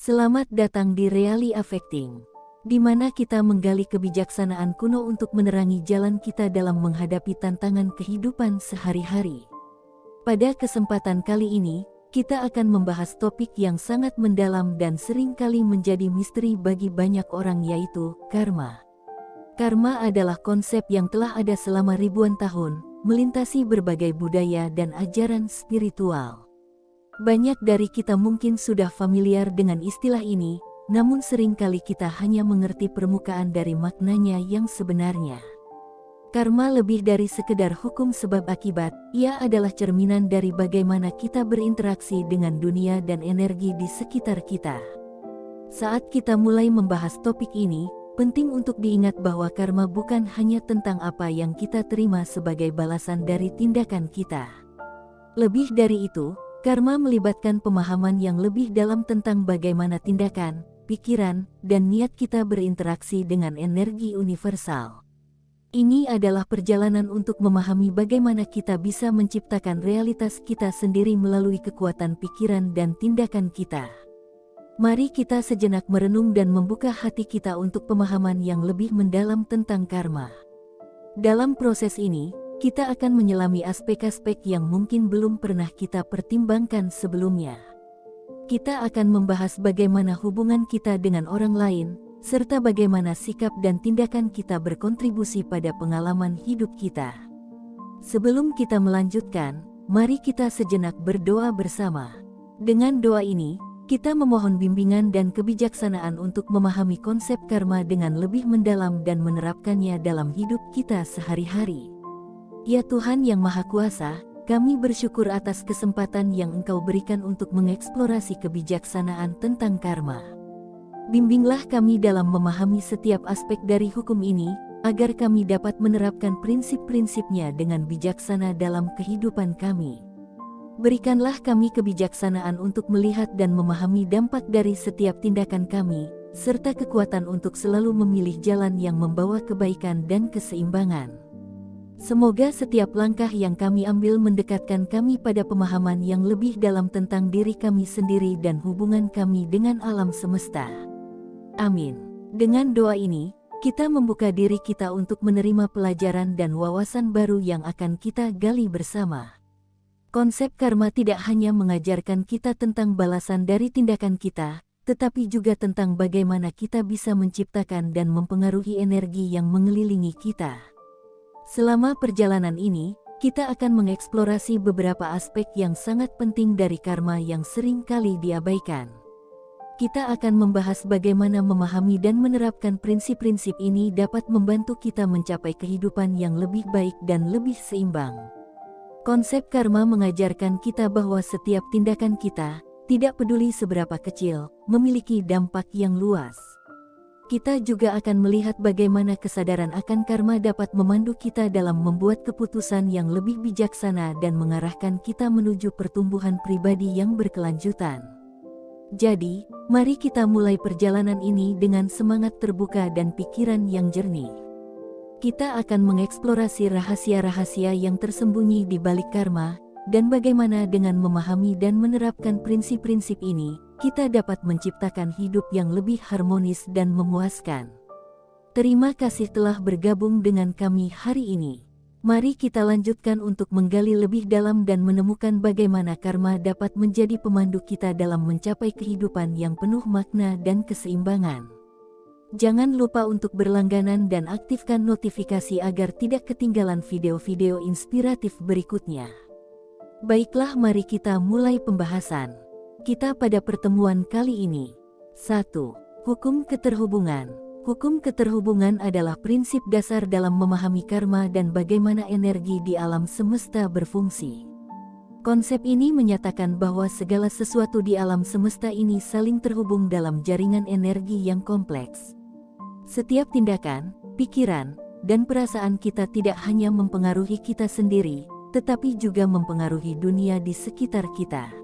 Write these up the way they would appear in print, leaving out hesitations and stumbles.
Selamat datang di Really Affecting, di mana kita menggali kebijaksanaan kuno untuk menerangi jalan kita dalam menghadapi tantangan kehidupan sehari-hari. Pada kesempatan kali ini, kita akan membahas topik yang sangat mendalam dan seringkali menjadi misteri bagi banyak orang, yaitu karma. Karma adalah konsep yang telah ada selama ribuan tahun, melintasi berbagai budaya dan ajaran spiritual. Banyak dari kita mungkin sudah familiar dengan istilah ini, namun seringkali kita hanya mengerti permukaan dari maknanya yang sebenarnya. Karma lebih dari sekedar hukum sebab akibat, ia adalah cerminan dari bagaimana kita berinteraksi dengan dunia dan energi di sekitar kita. Saat kita mulai membahas topik ini, penting untuk diingat bahwa karma bukan hanya tentang apa yang kita terima sebagai balasan dari tindakan kita. Lebih dari itu, karma melibatkan pemahaman yang lebih dalam tentang bagaimana tindakan, pikiran, dan niat kita berinteraksi dengan energi universal. Ini adalah perjalanan untuk memahami bagaimana kita bisa menciptakan realitas kita sendiri melalui kekuatan pikiran dan tindakan kita. Mari kita sejenak merenung dan membuka hati kita untuk pemahaman yang lebih mendalam tentang karma. Dalam proses ini, kita akan menyelami aspek-aspek yang mungkin belum pernah kita pertimbangkan sebelumnya. Kita akan membahas bagaimana hubungan kita dengan orang lain, serta bagaimana sikap dan tindakan kita berkontribusi pada pengalaman hidup kita. Sebelum kita melanjutkan, mari kita sejenak berdoa bersama. Dengan doa ini, kita memohon bimbingan dan kebijaksanaan untuk memahami konsep karma dengan lebih mendalam dan menerapkannya dalam hidup kita sehari-hari. Ya Tuhan yang Maha Kuasa, kami bersyukur atas kesempatan yang Engkau berikan untuk mengeksplorasi kebijaksanaan tentang karma. Bimbinglah kami dalam memahami setiap aspek dari hukum ini, agar kami dapat menerapkan prinsip-prinsipnya dengan bijaksana dalam kehidupan kami. Berikanlah kami kebijaksanaan untuk melihat dan memahami dampak dari setiap tindakan kami, serta kekuatan untuk selalu memilih jalan yang membawa kebaikan dan keseimbangan. Semoga setiap langkah yang kami ambil mendekatkan kami pada pemahaman yang lebih dalam tentang diri kami sendiri dan hubungan kami dengan alam semesta. Amin. Dengan doa ini, kita membuka diri kita untuk menerima pelajaran dan wawasan baru yang akan kita gali bersama. Konsep karma tidak hanya mengajarkan kita tentang balasan dari tindakan kita, tetapi juga tentang bagaimana kita bisa menciptakan dan mempengaruhi energi yang mengelilingi kita. Selama perjalanan ini, kita akan mengeksplorasi beberapa aspek yang sangat penting dari karma yang sering kali diabaikan. Kita akan membahas bagaimana memahami dan menerapkan prinsip-prinsip ini dapat membantu kita mencapai kehidupan yang lebih baik dan lebih seimbang. Konsep karma mengajarkan kita bahwa setiap tindakan kita, tidak peduli seberapa kecil, memiliki dampak yang luas. Kita juga akan melihat bagaimana kesadaran akan karma dapat memandu kita dalam membuat keputusan yang lebih bijaksana dan mengarahkan kita menuju pertumbuhan pribadi yang berkelanjutan. Jadi, mari kita mulai perjalanan ini dengan semangat terbuka dan pikiran yang jernih. Kita akan mengeksplorasi rahasia-rahasia yang tersembunyi di balik karma, dan bagaimana dengan memahami dan menerapkan prinsip-prinsip ini, kita dapat menciptakan hidup yang lebih harmonis dan memuaskan. Terima kasih telah bergabung dengan kami hari ini. Mari kita lanjutkan untuk menggali lebih dalam dan menemukan bagaimana karma dapat menjadi pemandu kita dalam mencapai kehidupan yang penuh makna dan keseimbangan. Jangan lupa untuk berlangganan dan aktifkan notifikasi agar tidak ketinggalan video-video inspiratif berikutnya. Baiklah, mari kita mulai pembahasan kita pada pertemuan kali ini. 1. Hukum keterhubungan. Hukum keterhubungan adalah prinsip dasar dalam memahami karma dan bagaimana energi di alam semesta berfungsi. Konsep ini menyatakan bahwa segala sesuatu di alam semesta ini saling terhubung dalam jaringan energi yang kompleks. Setiap tindakan, pikiran, dan perasaan kita tidak hanya mempengaruhi kita sendiri, tetapi juga mempengaruhi dunia di sekitar kita.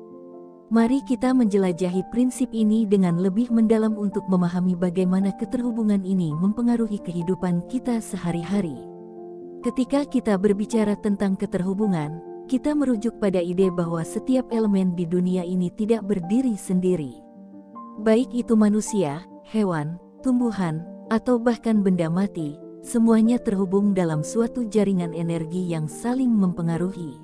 Mari kita menjelajahi prinsip ini dengan lebih mendalam untuk memahami bagaimana keterhubungan ini mempengaruhi kehidupan kita sehari-hari. Ketika kita berbicara tentang keterhubungan, kita merujuk pada ide bahwa setiap elemen di dunia ini tidak berdiri sendiri. Baik itu manusia, hewan, tumbuhan, atau bahkan benda mati, semuanya terhubung dalam suatu jaringan energi yang saling mempengaruhi.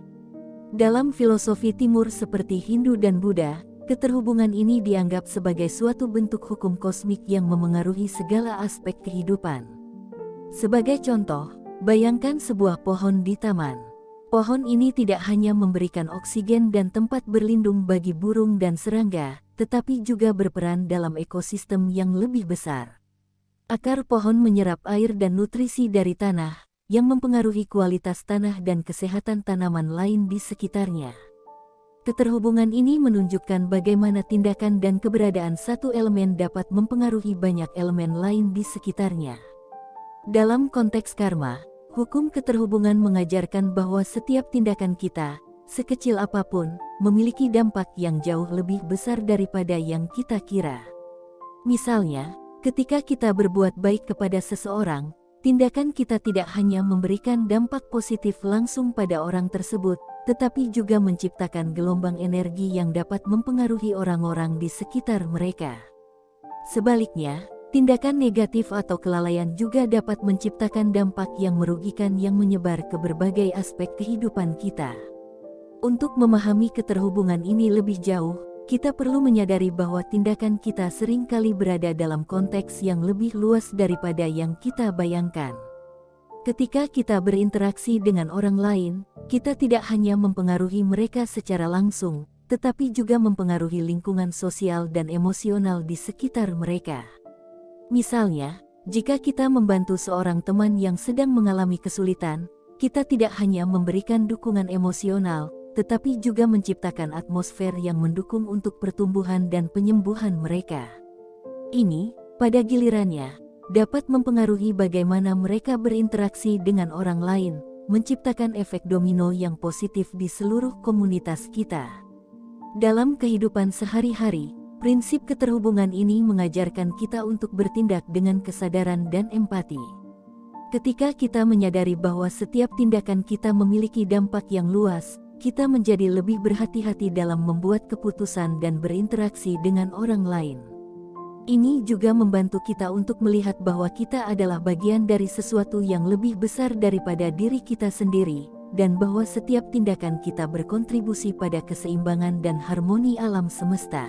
Dalam filosofi Timur seperti Hindu dan Buddha, keterhubungan ini dianggap sebagai suatu bentuk hukum kosmik yang memengaruhi segala aspek kehidupan. Sebagai contoh, bayangkan sebuah pohon di taman. Pohon ini tidak hanya memberikan oksigen dan tempat berlindung bagi burung dan serangga, tetapi juga berperan dalam ekosistem yang lebih besar. Akar pohon menyerap air dan nutrisi dari tanah, yang mempengaruhi kualitas tanah dan kesehatan tanaman lain di sekitarnya. Keterhubungan ini menunjukkan bagaimana tindakan dan keberadaan satu elemen dapat mempengaruhi banyak elemen lain di sekitarnya. Dalam konteks karma, hukum keterhubungan mengajarkan bahwa setiap tindakan kita, sekecil apapun, memiliki dampak yang jauh lebih besar daripada yang kita kira. Misalnya, ketika kita berbuat baik kepada seseorang, tindakan kita tidak hanya memberikan dampak positif langsung pada orang tersebut, tetapi juga menciptakan gelombang energi yang dapat mempengaruhi orang-orang di sekitar mereka. Sebaliknya, tindakan negatif atau kelalaian juga dapat menciptakan dampak yang merugikan yang menyebar ke berbagai aspek kehidupan kita. Untuk memahami keterhubungan ini lebih jauh, kita perlu menyadari bahwa tindakan kita seringkali berada dalam konteks yang lebih luas daripada yang kita bayangkan. Ketika kita berinteraksi dengan orang lain, kita tidak hanya mempengaruhi mereka secara langsung, tetapi juga mempengaruhi lingkungan sosial dan emosional di sekitar mereka. Misalnya, jika kita membantu seorang teman yang sedang mengalami kesulitan, kita tidak hanya memberikan dukungan emosional, tetapi juga menciptakan atmosfer yang mendukung untuk pertumbuhan dan penyembuhan mereka. Ini, pada gilirannya, dapat mempengaruhi bagaimana mereka berinteraksi dengan orang lain, menciptakan efek domino yang positif di seluruh komunitas kita. Dalam kehidupan sehari-hari, prinsip keterhubungan ini mengajarkan kita untuk bertindak dengan kesadaran dan empati. Ketika kita menyadari bahwa setiap tindakan kita memiliki dampak yang luas, kita menjadi lebih berhati-hati dalam membuat keputusan dan berinteraksi dengan orang lain. Ini juga membantu kita untuk melihat bahwa kita adalah bagian dari sesuatu yang lebih besar daripada diri kita sendiri, dan bahwa setiap tindakan kita berkontribusi pada keseimbangan dan harmoni alam semesta.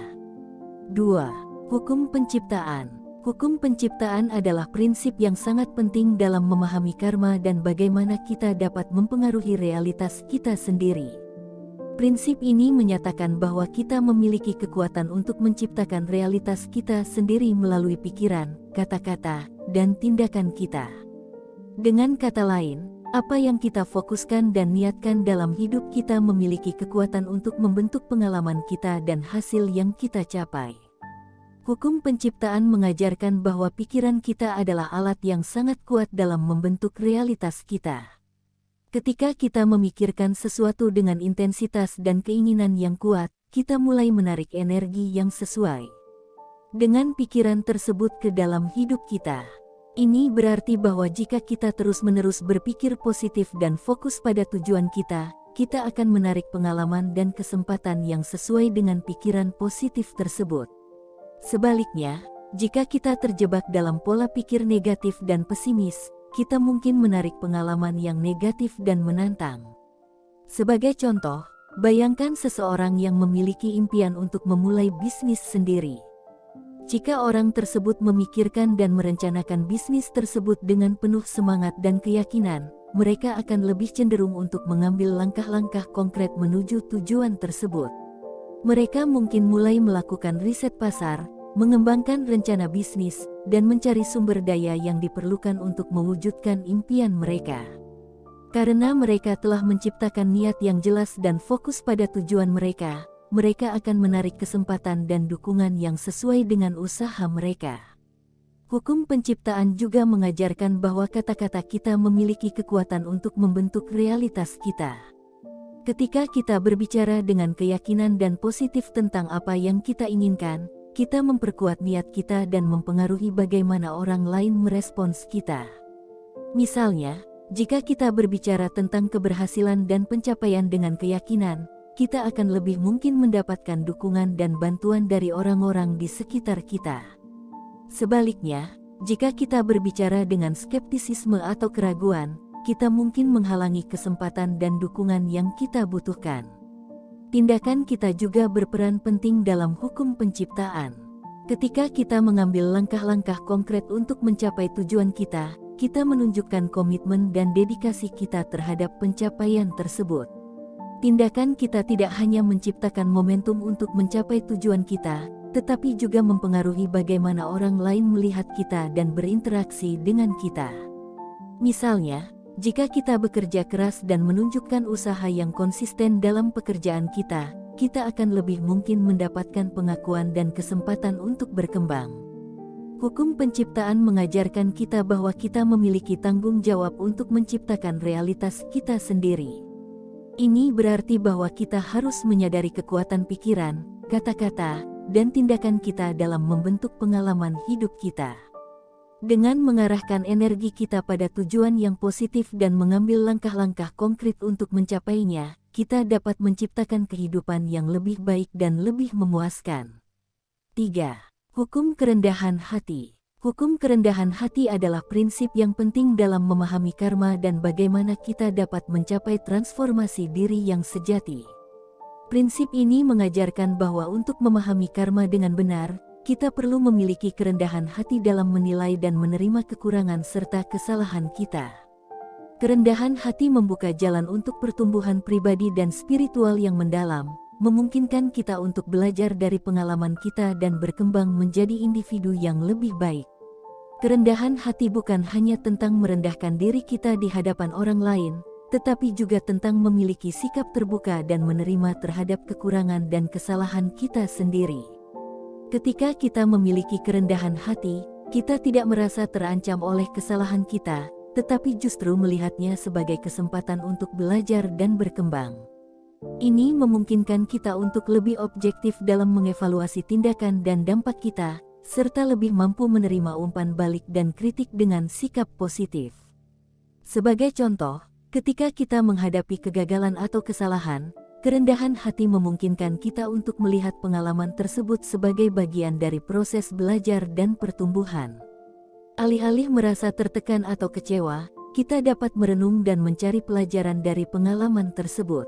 2. Hukum penciptaan. Hukum penciptaan adalah prinsip yang sangat penting dalam memahami karma dan bagaimana kita dapat mempengaruhi realitas kita sendiri. Prinsip ini menyatakan bahwa kita memiliki kekuatan untuk menciptakan realitas kita sendiri melalui pikiran, kata-kata, dan tindakan kita. Dengan kata lain, apa yang kita fokuskan dan niatkan dalam hidup kita memiliki kekuatan untuk membentuk pengalaman kita dan hasil yang kita capai. Hukum penciptaan mengajarkan bahwa pikiran kita adalah alat yang sangat kuat dalam membentuk realitas kita. Ketika kita memikirkan sesuatu dengan intensitas dan keinginan yang kuat, kita mulai menarik energi yang sesuai dengan pikiran tersebut ke dalam hidup kita. Ini berarti bahwa jika kita terus-menerus berpikir positif dan fokus pada tujuan kita akan menarik pengalaman dan kesempatan yang sesuai dengan pikiran positif tersebut. Sebaliknya, jika kita terjebak dalam pola pikir negatif dan pesimis, kita mungkin menarik pengalaman yang negatif dan menantang. Sebagai contoh, bayangkan seseorang yang memiliki impian untuk memulai bisnis sendiri. Jika orang tersebut memikirkan dan merencanakan bisnis tersebut dengan penuh semangat dan keyakinan, mereka akan lebih cenderung untuk mengambil langkah-langkah konkret menuju tujuan tersebut. Mereka mungkin mulai melakukan riset pasar, mengembangkan rencana bisnis, dan mencari sumber daya yang diperlukan untuk mewujudkan impian mereka. Karena mereka telah menciptakan niat yang jelas dan fokus pada tujuan mereka, mereka akan menarik kesempatan dan dukungan yang sesuai dengan usaha mereka. Hukum penciptaan juga mengajarkan bahwa kata-kata kita memiliki kekuatan untuk membentuk realitas kita. Ketika kita berbicara dengan keyakinan dan positif tentang apa yang kita inginkan, kita memperkuat niat kita dan mempengaruhi bagaimana orang lain merespons kita. Misalnya, jika kita berbicara tentang keberhasilan dan pencapaian dengan keyakinan, kita akan lebih mungkin mendapatkan dukungan dan bantuan dari orang-orang di sekitar kita. Sebaliknya, jika kita berbicara dengan skeptisisme atau keraguan, kita mungkin menghalangi kesempatan dan dukungan yang kita butuhkan. Tindakan kita juga berperan penting dalam hukum penciptaan. Ketika kita mengambil langkah-langkah konkret untuk mencapai tujuan kita menunjukkan komitmen dan dedikasi kita terhadap pencapaian tersebut. Tindakan kita tidak hanya menciptakan momentum untuk mencapai tujuan kita, tetapi juga mempengaruhi bagaimana orang lain melihat kita dan berinteraksi dengan kita. Misalnya, jika kita bekerja keras dan menunjukkan usaha yang konsisten dalam pekerjaan kita akan lebih mungkin mendapatkan pengakuan dan kesempatan untuk berkembang. Hukum penciptaan mengajarkan kita bahwa kita memiliki tanggung jawab untuk menciptakan realitas kita sendiri. Ini berarti bahwa kita harus menyadari kekuatan pikiran, kata-kata, dan tindakan kita dalam membentuk pengalaman hidup kita. Dengan mengarahkan energi kita pada tujuan yang positif dan mengambil langkah-langkah konkret untuk mencapainya, kita dapat menciptakan kehidupan yang lebih baik dan lebih memuaskan. 3. Hukum kerendahan hati. Hukum kerendahan hati adalah prinsip yang penting dalam memahami karma dan bagaimana kita dapat mencapai transformasi diri yang sejati. Prinsip ini mengajarkan bahwa untuk memahami karma dengan benar, kita perlu memiliki kerendahan hati dalam menilai dan menerima kekurangan serta kesalahan kita. Kerendahan hati membuka jalan untuk pertumbuhan pribadi dan spiritual yang mendalam, memungkinkan kita untuk belajar dari pengalaman kita dan berkembang menjadi individu yang lebih baik. Kerendahan hati bukan hanya tentang merendahkan diri kita di hadapan orang lain, tetapi juga tentang memiliki sikap terbuka dan menerima terhadap kekurangan dan kesalahan kita sendiri. Ketika kita memiliki kerendahan hati, kita tidak merasa terancam oleh kesalahan kita, tetapi justru melihatnya sebagai kesempatan untuk belajar dan berkembang. Ini memungkinkan kita untuk lebih objektif dalam mengevaluasi tindakan dan dampak kita, serta lebih mampu menerima umpan balik dan kritik dengan sikap positif. Sebagai contoh, ketika kita menghadapi kegagalan atau kesalahan, kerendahan hati memungkinkan kita untuk melihat pengalaman tersebut sebagai bagian dari proses belajar dan pertumbuhan. Alih-alih merasa tertekan atau kecewa, kita dapat merenung dan mencari pelajaran dari pengalaman tersebut.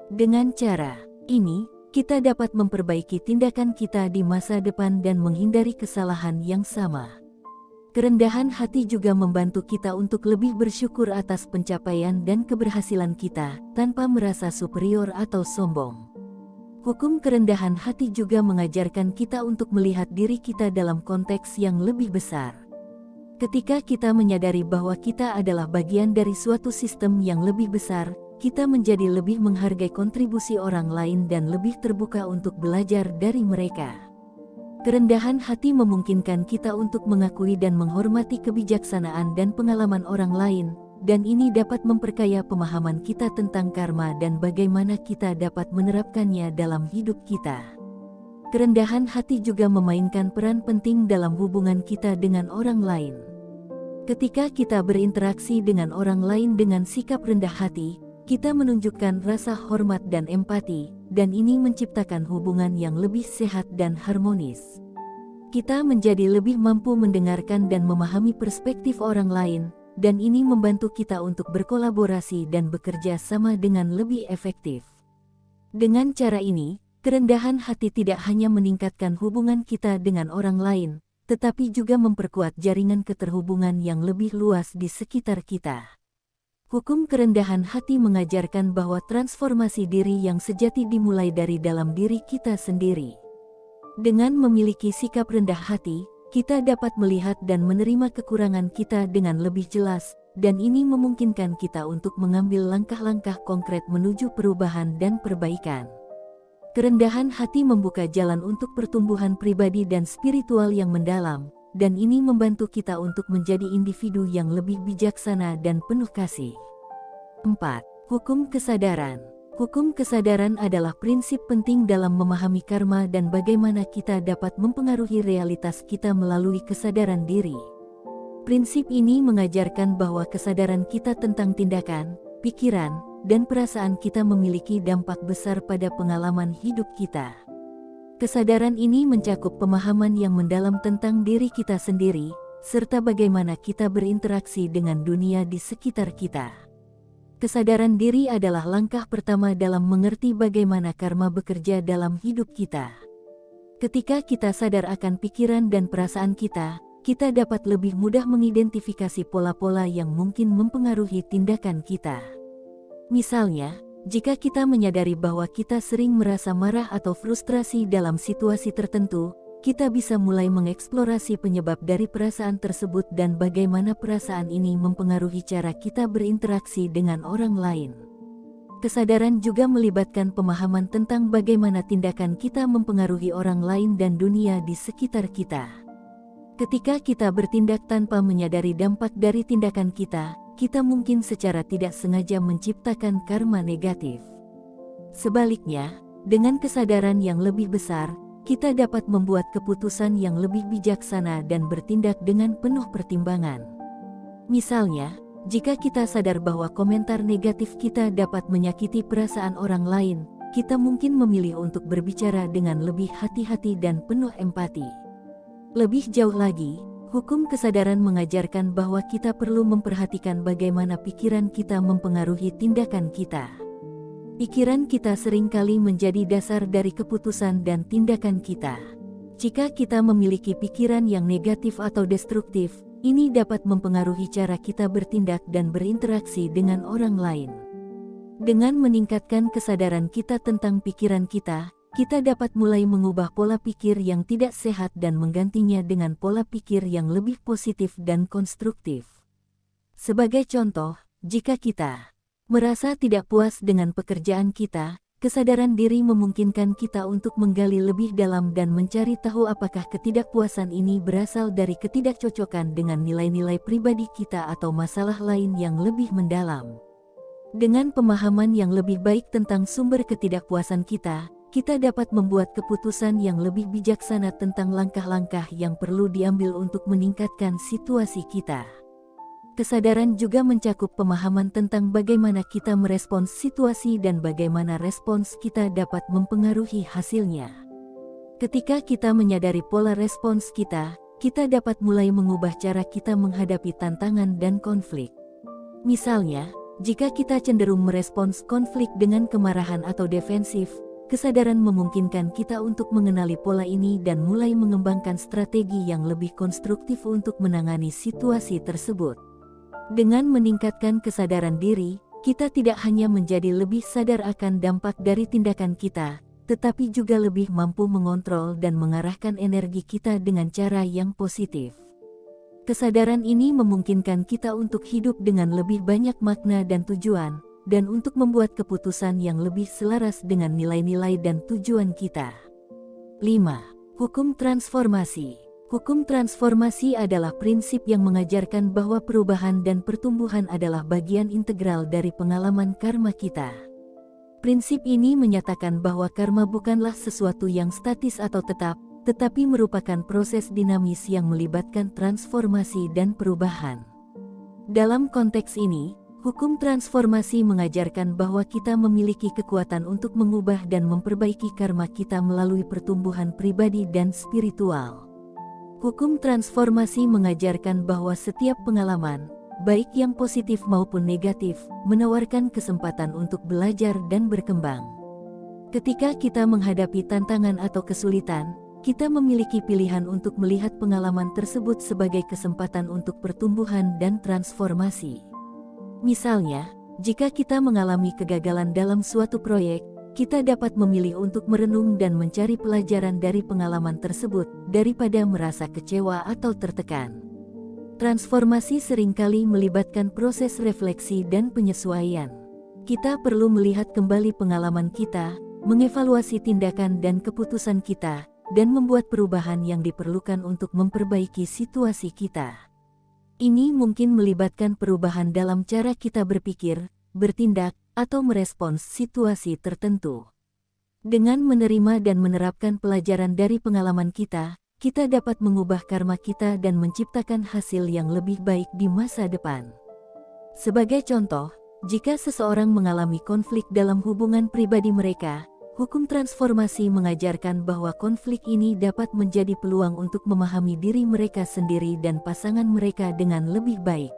Dengan cara ini, kita dapat memperbaiki tindakan kita di masa depan dan menghindari kesalahan yang sama. Kerendahan hati juga membantu kita untuk lebih bersyukur atas pencapaian dan keberhasilan kita, tanpa merasa superior atau sombong. Hukum kerendahan hati juga mengajarkan kita untuk melihat diri kita dalam konteks yang lebih besar. Ketika kita menyadari bahwa kita adalah bagian dari suatu sistem yang lebih besar, kita menjadi lebih menghargai kontribusi orang lain dan lebih terbuka untuk belajar dari mereka. Kerendahan hati memungkinkan kita untuk mengakui dan menghormati kebijaksanaan dan pengalaman orang lain, dan ini dapat memperkaya pemahaman kita tentang karma dan bagaimana kita dapat menerapkannya dalam hidup kita. Kerendahan hati juga memainkan peran penting dalam hubungan kita dengan orang lain. Ketika kita berinteraksi dengan orang lain dengan sikap rendah hati, kita menunjukkan rasa hormat dan empati, dan ini menciptakan hubungan yang lebih sehat dan harmonis. Kita menjadi lebih mampu mendengarkan dan memahami perspektif orang lain, dan ini membantu kita untuk berkolaborasi dan bekerja sama dengan lebih efektif. Dengan cara ini, kerendahan hati tidak hanya meningkatkan hubungan kita dengan orang lain, tetapi juga memperkuat jaringan keterhubungan yang lebih luas di sekitar kita. Hukum kerendahan hati mengajarkan bahwa transformasi diri yang sejati dimulai dari dalam diri kita sendiri. Dengan memiliki sikap rendah hati, kita dapat melihat dan menerima kekurangan kita dengan lebih jelas, dan ini memungkinkan kita untuk mengambil langkah-langkah konkret menuju perubahan dan perbaikan. Kerendahan hati membuka jalan untuk pertumbuhan pribadi dan spiritual yang mendalam, dan ini membantu kita untuk menjadi individu yang lebih bijaksana dan penuh kasih. 4. Hukum kesadaran. Hukum kesadaran adalah prinsip penting dalam memahami karma dan bagaimana kita dapat mempengaruhi realitas kita melalui kesadaran diri. Prinsip ini mengajarkan bahwa kesadaran kita tentang tindakan, pikiran, dan perasaan kita memiliki dampak besar pada pengalaman hidup kita. Kesadaran ini mencakup pemahaman yang mendalam tentang diri kita sendiri, serta bagaimana kita berinteraksi dengan dunia di sekitar kita. Kesadaran diri adalah langkah pertama dalam mengerti bagaimana karma bekerja dalam hidup kita. Ketika kita sadar akan pikiran dan perasaan kita dapat lebih mudah mengidentifikasi pola-pola yang mungkin mempengaruhi tindakan kita. Misalnya, jika kita menyadari bahwa kita sering merasa marah atau frustrasi dalam situasi tertentu, kita bisa mulai mengeksplorasi penyebab dari perasaan tersebut dan bagaimana perasaan ini mempengaruhi cara kita berinteraksi dengan orang lain. Kesadaran juga melibatkan pemahaman tentang bagaimana tindakan kita mempengaruhi orang lain dan dunia di sekitar kita. Ketika kita bertindak tanpa menyadari dampak dari tindakan kita mungkin secara tidak sengaja menciptakan karma negatif. Sebaliknya, dengan kesadaran yang lebih besar, kita dapat membuat keputusan yang lebih bijaksana dan bertindak dengan penuh pertimbangan. Misalnya, jika kita sadar bahwa komentar negatif kita dapat menyakiti perasaan orang lain, kita mungkin memilih untuk berbicara dengan lebih hati-hati dan penuh empati. Lebih jauh lagi, hukum kesadaran mengajarkan bahwa kita perlu memperhatikan bagaimana pikiran kita mempengaruhi tindakan kita. Pikiran kita seringkali menjadi dasar dari keputusan dan tindakan kita. Jika kita memiliki pikiran yang negatif atau destruktif, ini dapat mempengaruhi cara kita bertindak dan berinteraksi dengan orang lain. Dengan meningkatkan kesadaran kita tentang pikiran kita dapat mulai mengubah pola pikir yang tidak sehat dan menggantinya dengan pola pikir yang lebih positif dan konstruktif. Sebagai contoh, jika kita merasa tidak puas dengan pekerjaan kita, kesadaran diri memungkinkan kita untuk menggali lebih dalam dan mencari tahu apakah ketidakpuasan ini berasal dari ketidakcocokan dengan nilai-nilai pribadi kita atau masalah lain yang lebih mendalam. Dengan pemahaman yang lebih baik tentang sumber ketidakpuasan kita dapat membuat keputusan yang lebih bijaksana tentang langkah-langkah yang perlu diambil untuk meningkatkan situasi kita. Kesadaran juga mencakup pemahaman tentang bagaimana kita merespons situasi dan bagaimana respons kita dapat mempengaruhi hasilnya. Ketika kita menyadari pola respons kita dapat mulai mengubah cara kita menghadapi tantangan dan konflik. Misalnya, jika kita cenderung merespons konflik dengan kemarahan atau defensif, kesadaran memungkinkan kita untuk mengenali pola ini dan mulai mengembangkan strategi yang lebih konstruktif untuk menangani situasi tersebut. Dengan meningkatkan kesadaran diri, kita tidak hanya menjadi lebih sadar akan dampak dari tindakan kita, tetapi juga lebih mampu mengontrol dan mengarahkan energi kita dengan cara yang positif. Kesadaran ini memungkinkan kita untuk hidup dengan lebih banyak makna dan tujuan, dan untuk membuat keputusan yang lebih selaras dengan nilai-nilai dan tujuan kita. 5. Hukum transformasi. Hukum transformasi adalah prinsip yang mengajarkan bahwa perubahan dan pertumbuhan adalah bagian integral dari pengalaman karma kita. Prinsip ini menyatakan bahwa karma bukanlah sesuatu yang statis atau tetap, tetapi merupakan proses dinamis yang melibatkan transformasi dan perubahan. Dalam konteks ini, hukum transformasi mengajarkan bahwa kita memiliki kekuatan untuk mengubah dan memperbaiki karma kita melalui pertumbuhan pribadi dan spiritual. Hukum transformasi mengajarkan bahwa setiap pengalaman, baik yang positif maupun negatif, menawarkan kesempatan untuk belajar dan berkembang. Ketika kita menghadapi tantangan atau kesulitan, kita memiliki pilihan untuk melihat pengalaman tersebut sebagai kesempatan untuk pertumbuhan dan transformasi. Misalnya, jika kita mengalami kegagalan dalam suatu proyek, kita dapat memilih untuk merenung dan mencari pelajaran dari pengalaman tersebut, daripada merasa kecewa atau tertekan. Transformasi seringkali melibatkan proses refleksi dan penyesuaian. Kita perlu melihat kembali pengalaman kita, mengevaluasi tindakan dan keputusan kita, dan membuat perubahan yang diperlukan untuk memperbaiki situasi kita. Ini mungkin melibatkan perubahan dalam cara kita berpikir, bertindak, atau merespons situasi tertentu. Dengan menerima dan menerapkan pelajaran dari pengalaman kita dapat mengubah karma kita dan menciptakan hasil yang lebih baik di masa depan. Sebagai contoh, Jika seseorang mengalami konflik dalam hubungan pribadi mereka, hukum transformasi mengajarkan bahwa konflik ini dapat menjadi peluang untuk memahami diri mereka sendiri dan pasangan mereka dengan lebih baik.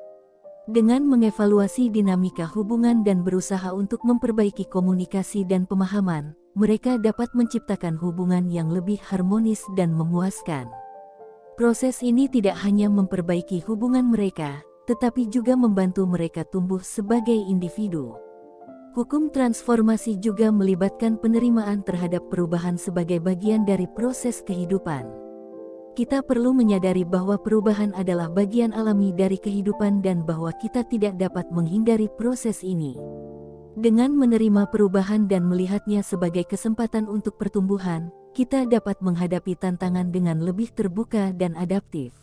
Dengan mengevaluasi dinamika hubungan dan berusaha untuk memperbaiki komunikasi dan pemahaman, mereka dapat menciptakan hubungan yang lebih harmonis dan memuaskan. Proses ini tidak hanya memperbaiki hubungan mereka, tetapi juga membantu mereka tumbuh sebagai individu. Hukum transformasi juga melibatkan penerimaan terhadap perubahan sebagai bagian dari proses kehidupan. Kita perlu menyadari bahwa perubahan adalah bagian alami dari kehidupan dan bahwa kita tidak dapat menghindari proses ini. Dengan menerima perubahan dan melihatnya sebagai kesempatan untuk pertumbuhan, kita dapat menghadapi tantangan dengan lebih terbuka dan adaptif.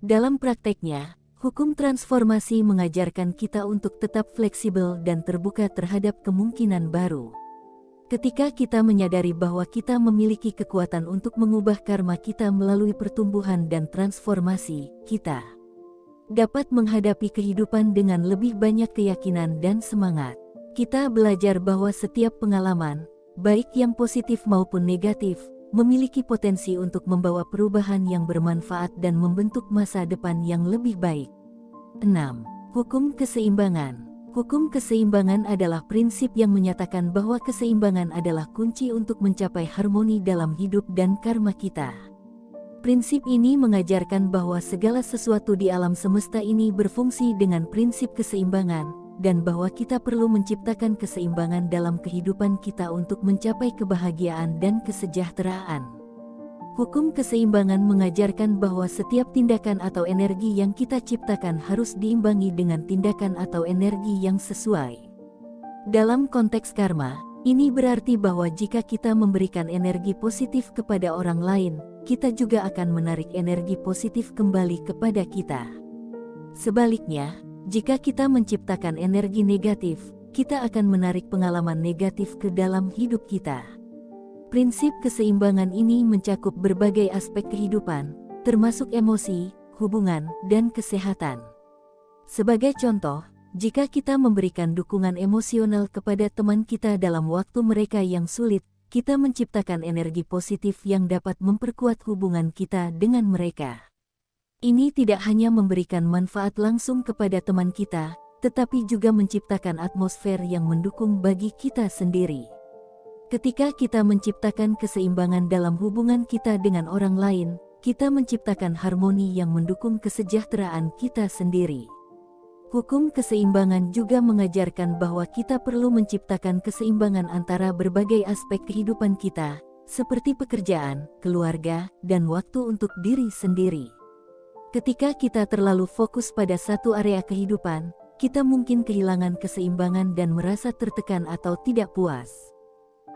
Dalam prakteknya, hukum transformasi mengajarkan kita untuk tetap fleksibel dan terbuka terhadap kemungkinan baru. Ketika kita menyadari bahwa kita memiliki kekuatan untuk mengubah karma kita melalui pertumbuhan dan transformasi, kita dapat menghadapi kehidupan dengan lebih banyak keyakinan dan semangat. Kita belajar bahwa setiap pengalaman, baik yang positif maupun negatif, memiliki potensi untuk membawa perubahan yang bermanfaat dan membentuk masa depan yang lebih baik. 6. Hukum keseimbangan. Hukum keseimbangan adalah prinsip yang menyatakan bahwa keseimbangan adalah kunci untuk mencapai harmoni dalam hidup dan karma kita. Prinsip ini mengajarkan bahwa segala sesuatu di alam semesta ini berfungsi dengan prinsip keseimbangan, dan bahwa kita perlu menciptakan keseimbangan dalam kehidupan kita untuk mencapai kebahagiaan dan kesejahteraan. Hukum keseimbangan mengajarkan bahwa setiap tindakan atau energi yang kita ciptakan harus diimbangi dengan tindakan atau energi yang sesuai. Dalam konteks karma, ini berarti bahwa jika kita memberikan energi positif kepada orang lain, kita juga akan menarik energi positif kembali kepada kita. Sebaliknya, jika kita menciptakan energi negatif, kita akan menarik pengalaman negatif ke dalam hidup kita. Prinsip keseimbangan ini mencakup berbagai aspek kehidupan, termasuk emosi, hubungan, dan kesehatan. Sebagai contoh, jika kita memberikan dukungan emosional kepada teman kita dalam waktu mereka yang sulit, kita menciptakan energi positif yang dapat memperkuat hubungan kita dengan mereka. Ini tidak hanya memberikan manfaat langsung kepada teman kita, tetapi juga menciptakan atmosfer yang mendukung bagi kita sendiri. Ketika kita menciptakan keseimbangan dalam hubungan kita dengan orang lain, kita menciptakan harmoni yang mendukung kesejahteraan kita sendiri. Hukum keseimbangan juga mengajarkan bahwa kita perlu menciptakan keseimbangan antara berbagai aspek kehidupan kita, seperti pekerjaan, keluarga, dan waktu untuk diri sendiri. Ketika kita terlalu fokus pada satu area kehidupan, kita mungkin kehilangan keseimbangan dan merasa tertekan atau tidak puas.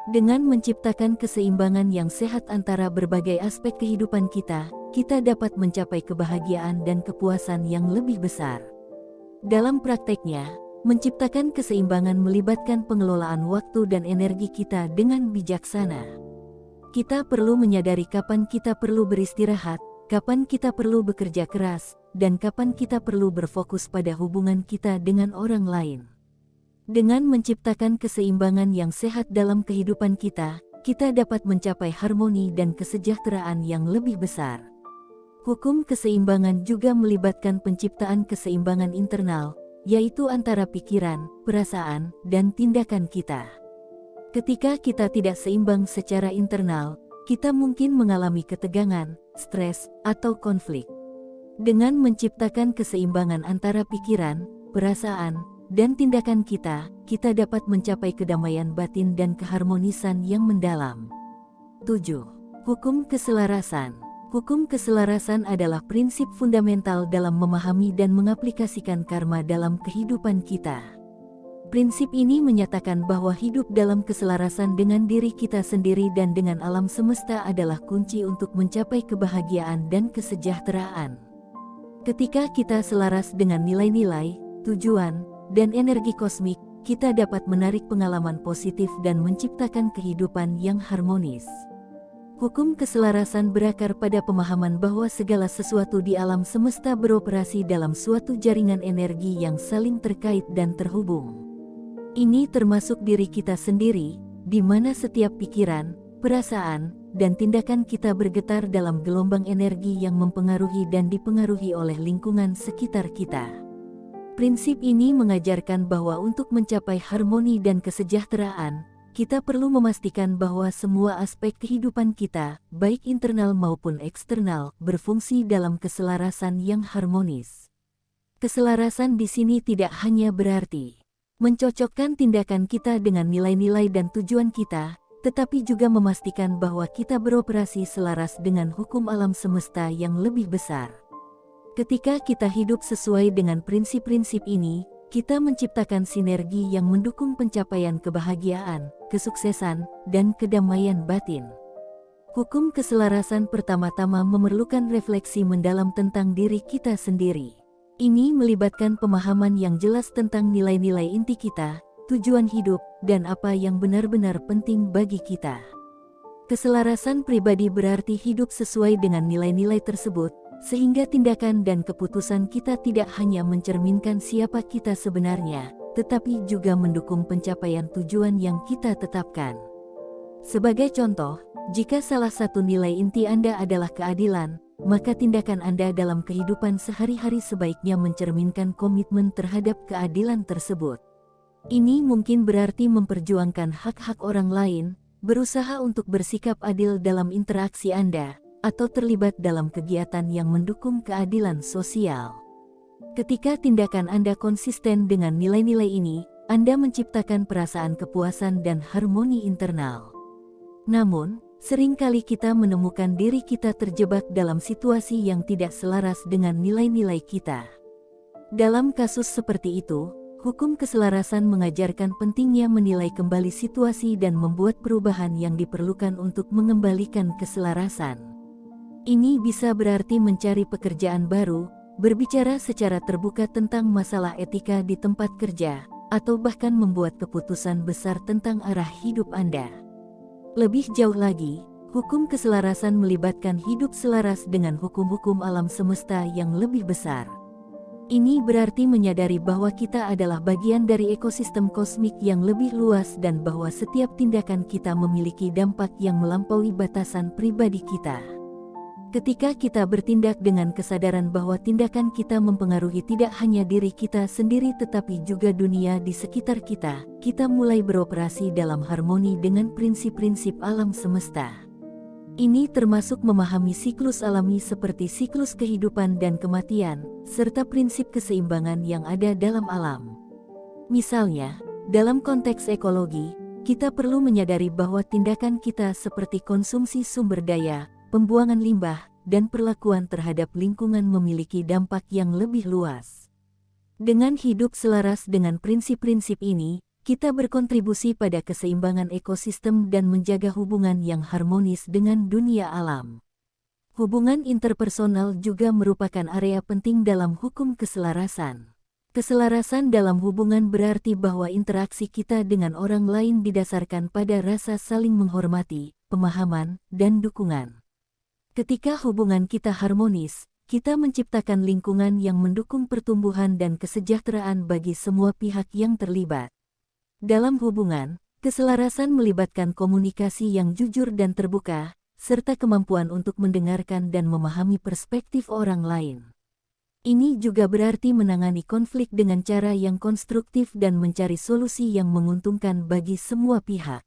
Dengan menciptakan keseimbangan yang sehat antara berbagai aspek kehidupan kita, kita dapat mencapai kebahagiaan dan kepuasan yang lebih besar. Dalam prakteknya, menciptakan keseimbangan melibatkan pengelolaan waktu dan energi kita dengan bijaksana. Kita perlu menyadari kapan kita perlu beristirahat, kapan kita perlu bekerja keras, dan kapan kita perlu berfokus pada hubungan kita dengan orang lain. Dengan menciptakan keseimbangan yang sehat dalam kehidupan kita, kita dapat mencapai harmoni dan kesejahteraan yang lebih besar. Hukum keseimbangan juga melibatkan penciptaan keseimbangan internal, yaitu antara pikiran, perasaan, dan tindakan kita. Ketika kita tidak seimbang secara internal, kita mungkin mengalami ketegangan, stres, atau konflik. Dengan menciptakan keseimbangan antara pikiran, perasaan, dan tindakan kita dapat mencapai kedamaian batin dan keharmonisan yang mendalam. 7. Hukum keselarasan. Hukum keselarasan adalah prinsip fundamental dalam memahami dan mengaplikasikan karma dalam kehidupan kita. Prinsip ini menyatakan bahwa hidup dalam keselarasan dengan diri kita sendiri dan dengan alam semesta adalah kunci untuk mencapai kebahagiaan dan kesejahteraan. Ketika kita selaras dengan nilai-nilai, tujuan, dan energi kosmik, kita dapat menarik pengalaman positif dan menciptakan kehidupan yang harmonis. Hukum keselarasan berakar pada pemahaman bahwa segala sesuatu di alam semesta beroperasi dalam suatu jaringan energi yang saling terkait dan terhubung. Ini termasuk diri kita sendiri, di mana setiap pikiran, perasaan, dan tindakan kita bergetar dalam gelombang energi yang mempengaruhi dan dipengaruhi oleh lingkungan sekitar kita. Prinsip ini mengajarkan bahwa untuk mencapai harmoni dan kesejahteraan, kita perlu memastikan bahwa semua aspek kehidupan kita, baik internal maupun eksternal, berfungsi dalam keselarasan yang harmonis. Keselarasan di sini tidak hanya berarti mencocokkan tindakan kita dengan nilai-nilai dan tujuan kita, tetapi juga memastikan bahwa kita beroperasi selaras dengan hukum alam semesta yang lebih besar. Ketika kita hidup sesuai dengan prinsip-prinsip ini, kita menciptakan sinergi yang mendukung pencapaian kebahagiaan, kesuksesan, dan kedamaian batin. Hukum keselarasan pertama-tama memerlukan refleksi mendalam tentang diri kita sendiri. Ini melibatkan pemahaman yang jelas tentang nilai-nilai inti kita, tujuan hidup, dan apa yang benar-benar penting bagi kita. Keselarasan pribadi berarti hidup sesuai dengan nilai-nilai tersebut, sehingga tindakan dan keputusan kita tidak hanya mencerminkan siapa kita sebenarnya, tetapi juga mendukung pencapaian tujuan yang kita tetapkan. Sebagai contoh, jika salah satu nilai inti Anda adalah keadilan, maka tindakan Anda dalam kehidupan sehari-hari sebaiknya mencerminkan komitmen terhadap keadilan tersebut. Ini mungkin berarti memperjuangkan hak-hak orang lain, berusaha untuk bersikap adil dalam interaksi Anda, atau terlibat dalam kegiatan yang mendukung keadilan sosial. Ketika tindakan Anda konsisten dengan nilai-nilai ini, Anda menciptakan perasaan kepuasan dan harmoni internal. Namun, seringkali kita menemukan diri kita terjebak dalam situasi yang tidak selaras dengan nilai-nilai kita. Dalam kasus seperti itu, hukum keselarasan mengajarkan pentingnya menilai kembali situasi dan membuat perubahan yang diperlukan untuk mengembalikan keselarasan. Ini bisa berarti mencari pekerjaan baru, berbicara secara terbuka tentang masalah etika di tempat kerja, atau bahkan membuat keputusan besar tentang arah hidup Anda. Lebih jauh lagi, hukum keselarasan melibatkan hidup selaras dengan hukum-hukum alam semesta yang lebih besar. Ini berarti menyadari bahwa kita adalah bagian dari ekosistem kosmik yang lebih luas dan bahwa setiap tindakan kita memiliki dampak yang melampaui batasan pribadi kita. Ketika kita bertindak dengan kesadaran bahwa tindakan kita mempengaruhi tidak hanya diri kita sendiri tetapi juga dunia di sekitar kita, kita mulai beroperasi dalam harmoni dengan prinsip-prinsip alam semesta. Ini termasuk memahami siklus alami seperti siklus kehidupan dan kematian, serta prinsip keseimbangan yang ada dalam alam. Misalnya, dalam konteks ekologi, kita perlu menyadari bahwa tindakan kita seperti konsumsi sumber daya, pembuangan limbah, dan perlakuan terhadap lingkungan memiliki dampak yang lebih luas. Dengan hidup selaras dengan prinsip-prinsip ini, kita berkontribusi pada keseimbangan ekosistem dan menjaga hubungan yang harmonis dengan dunia alam. Hubungan interpersonal juga merupakan area penting dalam hukum keselarasan. Keselarasan dalam hubungan berarti bahwa interaksi kita dengan orang lain didasarkan pada rasa saling menghormati, pemahaman, dan dukungan. Ketika hubungan kita harmonis, kita menciptakan lingkungan yang mendukung pertumbuhan dan kesejahteraan bagi semua pihak yang terlibat. Dalam hubungan, keselarasan melibatkan komunikasi yang jujur dan terbuka, serta kemampuan untuk mendengarkan dan memahami perspektif orang lain. Ini juga berarti menangani konflik dengan cara yang konstruktif dan mencari solusi yang menguntungkan bagi semua pihak.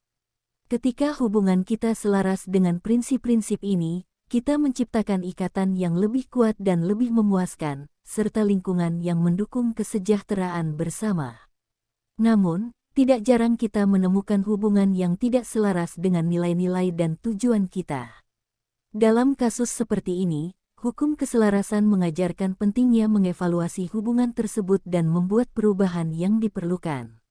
Ketika hubungan kita selaras dengan prinsip-prinsip ini, kita menciptakan ikatan yang lebih kuat dan lebih memuaskan, serta lingkungan yang mendukung kesejahteraan bersama. Namun, tidak jarang kita menemukan hubungan yang tidak selaras dengan nilai-nilai dan tujuan kita. Dalam kasus seperti ini, hukum keselarasan mengajarkan pentingnya mengevaluasi hubungan tersebut dan membuat perubahan yang diperlukan.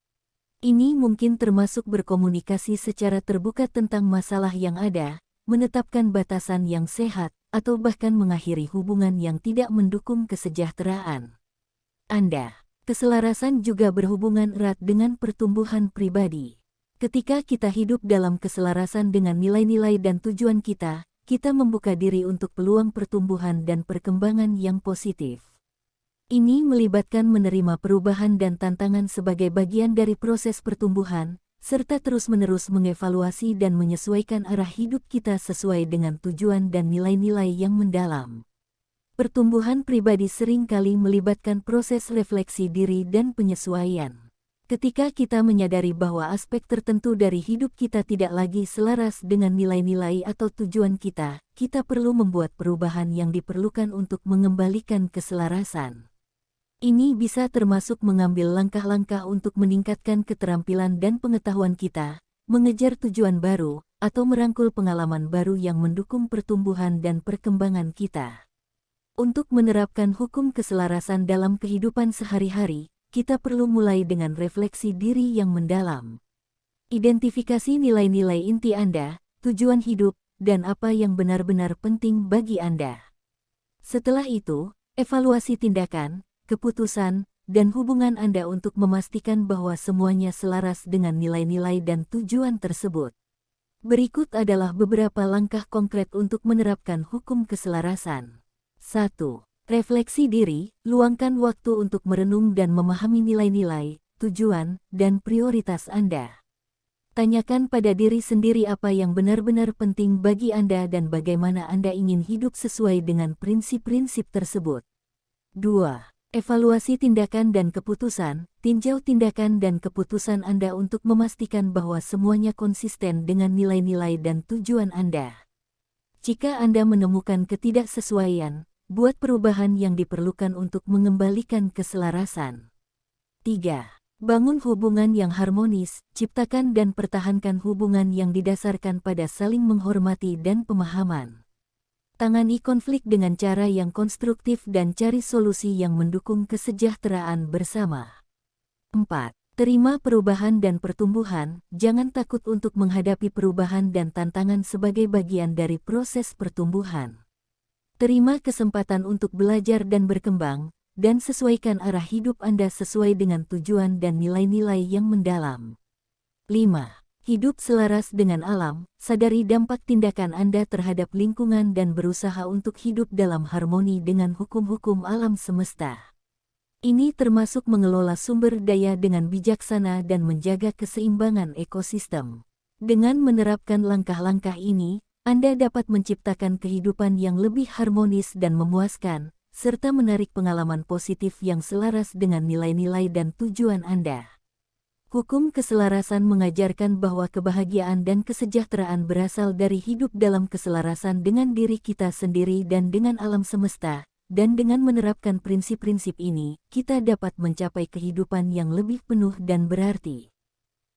Ini mungkin termasuk berkomunikasi secara terbuka tentang masalah yang ada, menetapkan batasan yang sehat, atau bahkan mengakhiri hubungan yang tidak mendukung kesejahteraan Anda. Keselarasan juga berhubungan erat dengan pertumbuhan pribadi. Ketika kita hidup dalam keselarasan dengan nilai-nilai dan tujuan kita membuka diri untuk peluang pertumbuhan dan perkembangan yang positif. Ini melibatkan menerima perubahan dan tantangan sebagai bagian dari proses pertumbuhan, serta terus-menerus mengevaluasi dan menyesuaikan arah hidup kita sesuai dengan tujuan dan nilai-nilai yang mendalam. Pertumbuhan pribadi seringkali melibatkan proses refleksi diri dan penyesuaian. Ketika kita menyadari bahwa aspek tertentu dari hidup kita tidak lagi selaras dengan nilai-nilai atau tujuan kita perlu membuat perubahan yang diperlukan untuk mengembalikan keselarasan. Ini bisa termasuk mengambil langkah-langkah untuk meningkatkan keterampilan dan pengetahuan kita, mengejar tujuan baru, atau merangkul pengalaman baru yang mendukung pertumbuhan dan perkembangan kita. Untuk menerapkan hukum keselarasan dalam kehidupan sehari-hari, kita perlu mulai dengan refleksi diri yang mendalam. Identifikasi nilai-nilai inti Anda, tujuan hidup, dan apa yang benar-benar penting bagi Anda. Setelah itu, evaluasi tindakan, keputusan, dan hubungan Anda untuk memastikan bahwa semuanya selaras dengan nilai-nilai dan tujuan tersebut. Berikut adalah beberapa langkah konkret untuk menerapkan hukum keselarasan. 1. Refleksi diri, luangkan waktu untuk merenung dan memahami nilai-nilai, tujuan, dan prioritas Anda. Tanyakan pada diri sendiri apa yang benar-benar penting bagi Anda dan bagaimana Anda ingin hidup sesuai dengan prinsip-prinsip tersebut. 2. Evaluasi tindakan dan keputusan, tinjau tindakan dan keputusan Anda untuk memastikan bahwa semuanya konsisten dengan nilai-nilai dan tujuan Anda. Jika Anda menemukan ketidaksesuaian, buat perubahan yang diperlukan untuk mengembalikan keselarasan. 3. Bangun hubungan yang harmonis, ciptakan dan pertahankan hubungan yang didasarkan pada saling menghormati dan pemahaman. Tangani konflik dengan cara yang konstruktif dan cari solusi yang mendukung kesejahteraan bersama. 4. Terima perubahan dan pertumbuhan, jangan takut untuk menghadapi perubahan dan tantangan sebagai bagian dari proses pertumbuhan. Terima kesempatan untuk belajar dan berkembang, dan sesuaikan arah hidup Anda sesuai dengan tujuan dan nilai-nilai yang mendalam. 5. Hidup selaras dengan alam, sadari dampak tindakan Anda terhadap lingkungan dan berusaha untuk hidup dalam harmoni dengan hukum-hukum alam semesta. Ini termasuk mengelola sumber daya dengan bijaksana dan menjaga keseimbangan ekosistem. Dengan menerapkan langkah-langkah ini, Anda dapat menciptakan kehidupan yang lebih harmonis dan memuaskan, serta menarik pengalaman positif yang selaras dengan nilai-nilai dan tujuan Anda. Hukum keselarasan mengajarkan bahwa kebahagiaan dan kesejahteraan berasal dari hidup dalam keselarasan dengan diri kita sendiri dan dengan alam semesta, dan dengan menerapkan prinsip-prinsip ini, kita dapat mencapai kehidupan yang lebih penuh dan berarti.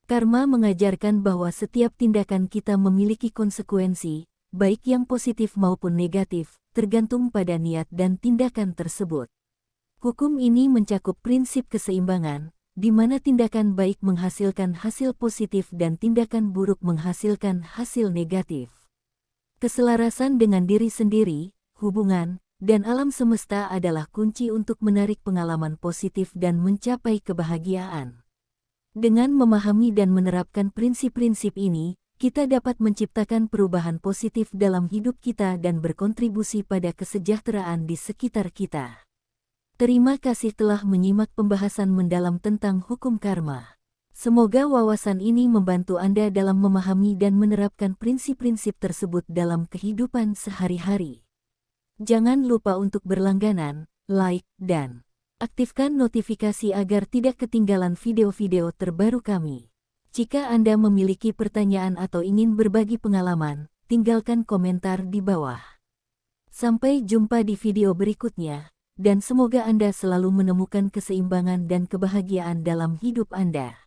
Karma mengajarkan bahwa setiap tindakan kita memiliki konsekuensi, baik yang positif maupun negatif, tergantung pada niat dan tindakan tersebut. Hukum ini mencakup prinsip keseimbangan, di mana tindakan baik menghasilkan hasil positif dan tindakan buruk menghasilkan hasil negatif. Keselarasan dengan diri sendiri, hubungan, dan alam semesta adalah kunci untuk menarik pengalaman positif dan mencapai kebahagiaan. Dengan memahami dan menerapkan prinsip-prinsip ini, kita dapat menciptakan perubahan positif dalam hidup kita dan berkontribusi pada kesejahteraan di sekitar kita. Terima kasih telah menyimak pembahasan mendalam tentang hukum karma. Semoga wawasan ini membantu Anda dalam memahami dan menerapkan prinsip-prinsip tersebut dalam kehidupan sehari-hari. Jangan lupa untuk berlangganan, like, dan aktifkan notifikasi agar tidak ketinggalan video-video terbaru kami. Jika Anda memiliki pertanyaan atau ingin berbagi pengalaman, tinggalkan komentar di bawah. Sampai jumpa di video berikutnya, dan semoga Anda selalu menemukan keseimbangan dan kebahagiaan dalam hidup Anda.